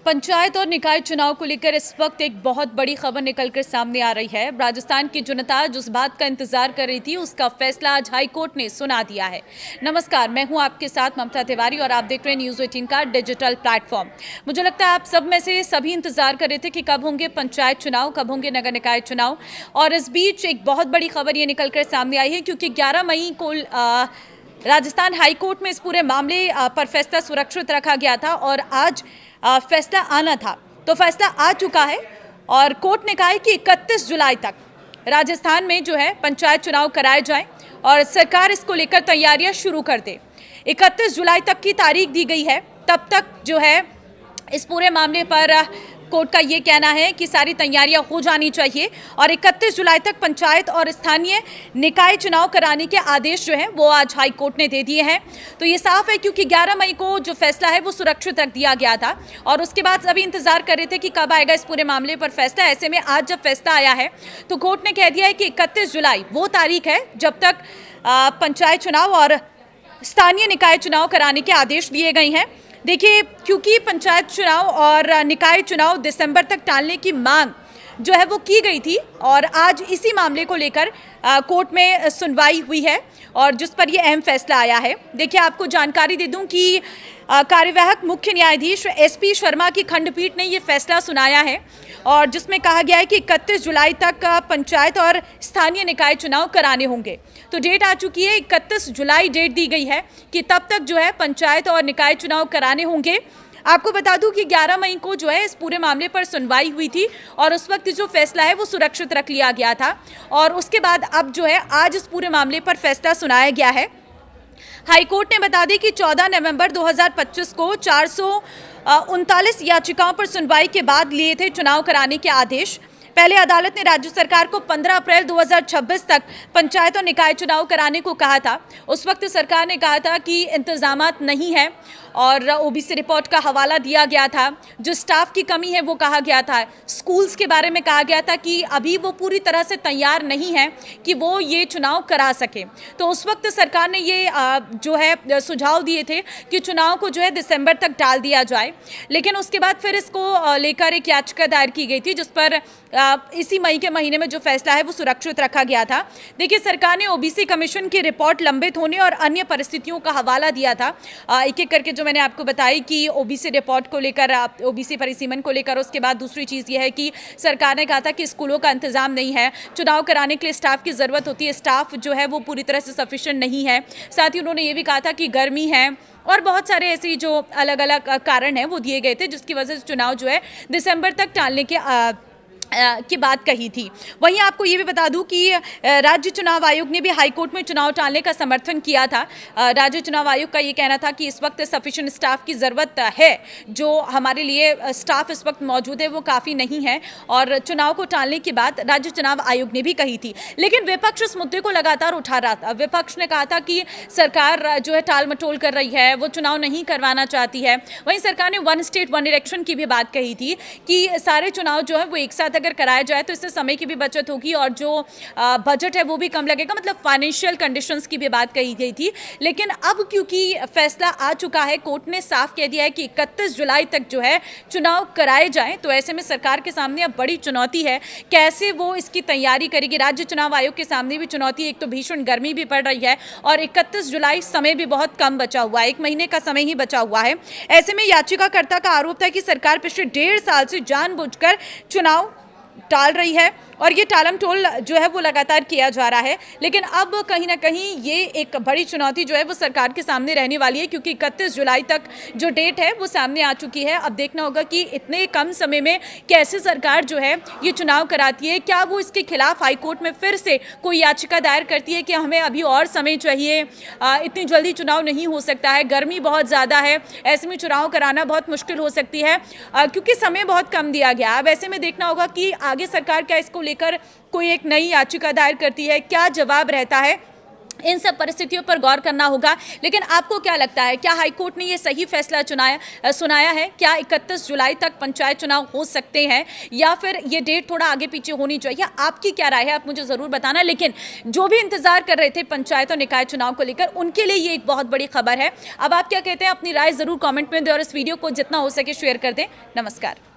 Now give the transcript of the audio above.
पंचायत और निकाय चुनाव को लेकर इस वक्त एक बहुत बड़ी खबर निकलकर सामने आ रही है। राजस्थान की जनता जिस बात का इंतजार कर रही थी उसका फैसला आज हाई कोर्ट ने सुना दिया है। नमस्कार, मैं हूं आपके साथ ममता तिवारी और आप देख रहे हैं न्यूज़ 18 का डिजिटल प्लेटफॉर्म। मुझे लगता है आप सब में से सभी इंतजार कर रहे थे कि कब होंगे पंचायत चुनाव, कब होंगे नगर निकाय चुनाव। और इस बीच एक बहुत बड़ी खबर ये निकलकर सामने आई है क्योंकि 11 मई को राजस्थान हाई कोर्ट में इस पूरे मामले पर फैसला सुरक्षित रखा गया था और आज फैसला आना था। तो फैसला आ चुका है और कोर्ट ने कहा है कि 31 जुलाई तक राजस्थान में जो है पंचायत चुनाव कराए जाएं और सरकार इसको लेकर तैयारियां शुरू कर दे। 31 जुलाई तक की तारीख दी गई है। तब तक जो है इस पूरे मामले पर कोर्ट का ये कहना है कि सारी तैयारियां हो जानी चाहिए और 31 जुलाई तक पंचायत और स्थानीय निकाय चुनाव कराने के आदेश जो है वो आज हाई कोर्ट ने दे दिए हैं। तो ये साफ है क्योंकि 11 मई को जो फैसला है वो सुरक्षित रख दिया गया था और उसके बाद सभी इंतजार कर रहे थे कि कब आएगा इस पूरे मामले पर फैसला। ऐसे में आज जब फैसला आया है तो कोर्ट ने कह दिया है कि 31 जुलाई वो तारीख है जब तक पंचायत चुनाव और स्थानीय निकाय चुनाव कराने के आदेश दिए गए हैं। देखिए, क्योंकि पंचायत चुनाव और निकाय चुनाव दिसंबर तक टालने की मांग जो है वो की गई थी और आज इसी मामले को लेकर कोर्ट में सुनवाई हुई है और जिस पर ये अहम फैसला आया है। देखिए, आपको जानकारी दे दूं कि कार्यवाहक मुख्य न्यायाधीश एसपी शर्मा की खंडपीठ ने ये फैसला सुनाया है और जिसमें कहा गया है कि 31 जुलाई तक पंचायत और स्थानीय निकाय चुनाव कराने होंगे। तो डेट आ चुकी है, 31 जुलाई डेट दी गई है कि तब तक जो है पंचायत और निकाय चुनाव कराने होंगे। आपको बता दूं कि 11 मई को जो है इस पूरे मामले पर सुनवाई हुई थी और उस वक्त जो फैसला है वो सुरक्षित रख लिया गया था और उसके बाद अब जो है आज इस पूरे मामले पर फैसला सुनाया गया है। हाईकोर्ट ने बता दी कि 14 नवंबर 2025 को 439 याचिकाओं पर सुनवाई के बाद लिए थे चुनाव कराने के आदेश। पहले अदालत ने राज्य सरकार को 15 अप्रैल 2026 तक पंचायत और निकाय चुनाव कराने को कहा था। उस वक्त सरकार ने कहा था कि इंतजामात नहीं है और ओबीसी रिपोर्ट का हवाला दिया गया था। जो स्टाफ की कमी है वो कहा गया था। स्कूल्स के बारे में कहा गया था कि अभी वो पूरी तरह से तैयार नहीं है कि वो ये चुनाव करा सके। तो उस वक्त सरकार ने ये जो है सुझाव दिए थे कि चुनाव को जो है दिसंबर तक टाल दिया जाए, लेकिन उसके बाद फिर इसको लेकर एक याचिका दायर की गई थी जिस पर इसी मई के महीने में जो फैसला है वो सुरक्षित रखा गया था। देखिए, सरकार ने ओबीसी कमीशन की रिपोर्ट लंबित होने और अन्य परिस्थितियों का हवाला दिया था। एक एक करके जो मैंने आपको बताई कि ओबीसी रिपोर्ट को लेकर, ओबीसी परिसीमन को लेकर, उसके बाद दूसरी चीज़ ये है कि सरकार ने कहा था कि स्कूलों का इंतजाम नहीं है, चुनाव कराने के लिए स्टाफ की ज़रूरत होती है, स्टाफ जो है वो पूरी तरह से सफिशिएंट नहीं है। साथ ही उन्होंने ये भी कहा था कि गर्मी है और बहुत सारे ऐसी जो अलग अलग कारण हैं वो दिए गए थे जिसकी वजह से चुनाव जो है दिसंबर तक टालने के की बात कही थी। वहीं आपको ये भी बता दूं कि राज्य चुनाव आयोग ने भी हाईकोर्ट में चुनाव टालने का समर्थन किया था। राज्य चुनाव आयोग का ये कहना था कि इस वक्त सफिशिएंट स्टाफ की ज़रूरत है, जो हमारे लिए स्टाफ इस वक्त मौजूद है वो काफ़ी नहीं है और चुनाव को टालने की बात राज्य चुनाव आयोग ने भी कही थी। लेकिन विपक्ष इस मुद्दे को लगातार उठा रहा था। विपक्ष ने कहा था कि सरकार जो है टाल मटोल कर रही है, वो चुनाव नहीं करवाना चाहती है। वहीं सरकार ने 1 स्टेट 1 इलेक्शन की भी बात कही थी कि सारे चुनाव जो है वो एक साथ अगर कराया जाए तो इससे समय की भी बचत होगी और जो बजट है वो भी कम लगेगा, मतलब फाइनेंशियल कंडीशंस की भी बात कही गई थी। लेकिन अब क्योंकि फैसला आ चुका है, कोर्ट ने साफ कह दिया है कि 31 जुलाई तक जो है चुनाव कराए जाएं, तो ऐसे में सरकार के सामने अब बड़ी चुनौती है, कैसे वो इसकी तैयारी करेगी। राज्य चुनाव आयोग के सामने भी चुनौती, एक तो भीषण गर्मी भी पड़ रही है और 31 जुलाई समय भी बहुत कम बचा हुआ है, 1 महीने का समय ही बचा हुआ है। ऐसे में याचिकाकर्ता का आरोप था कि सरकार पिछले 1.5 साल से जानबूझकर चुनाव टाल रही है और ये टालम टोल जो है वो लगातार किया जा रहा है। लेकिन अब कहीं ना कहीं ये एक बड़ी चुनौती जो है वो सरकार के सामने रहने वाली है क्योंकि 31 जुलाई तक जो डेट है वो सामने आ चुकी है। अब देखना होगा कि इतने कम समय में कैसे सरकार जो है ये चुनाव कराती है। क्या वो इसके खिलाफ हाईकोर्ट में फिर से कोई याचिका दायर करती है कि हमें अभी और समय चाहिए, इतनी जल्दी चुनाव नहीं हो सकता है, गर्मी बहुत ज़्यादा है, ऐसे में चुनाव कराना बहुत मुश्किल हो सकती है क्योंकि समय बहुत कम दिया गया। अब ऐसे में देखना होगा कि आगे सरकार क्या इसको लेकर कोई एक नई याचिका दायर करती है, क्या जवाब रहता है। इन सब परिस्थितियों पर गौर करना होगा। लेकिन आपको क्या लगता है, क्या हाईकोर्ट ने ये सही फैसला सुनाया है? क्या 31 जुलाई तक पंचायत चुनाव हो सकते हैं या फिर ये डेट थोड़ा आगे पीछे होनी चाहिए? आपकी क्या राय है, आप मुझे ज़रूर बताना। लेकिन जो भी इंतजार कर रहे थे पंचायत और निकाय चुनाव को लेकर, उनके लिए ये एक बहुत बड़ी खबर है। अब आप क्या कहते हैं, अपनी राय ज़रूर कॉमेंट में दें और इस वीडियो को जितना हो सके शेयर कर दें। नमस्कार।